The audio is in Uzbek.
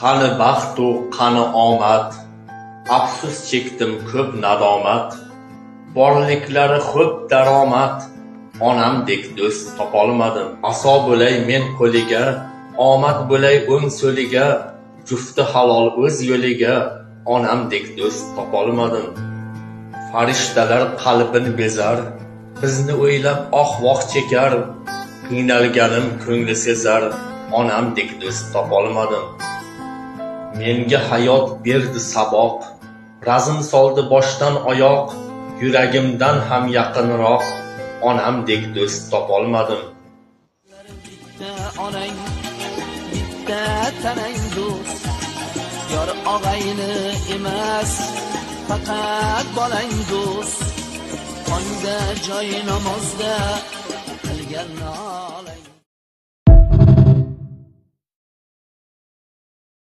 Qani baxtu, qani omad, afsus chekdim ko'p nadomat. Borliklari xo'p daromad, onamdek do'st topolmadim. Aso bo'lay men qo'liga, omad bo'lay o'ng so'liga, jufti halol o'z yo'liga, onamdek do'st topolmadim. Farishtalar qalbin bezar, bizni o'ylab oh-voh chekar. Qiynalganim ko'ngli sezar, onamdek do'st topolmadim. Menga hayot berdi saboq, razm soldi boshdan oyoq. Yuragimdan ham yaqinroq, onamdek do'st topolmadim. Bitta onang, bitta tanang do'st, yor og'ayni emas, faqat bolang do'st. Tongda joy namozda qilgan nola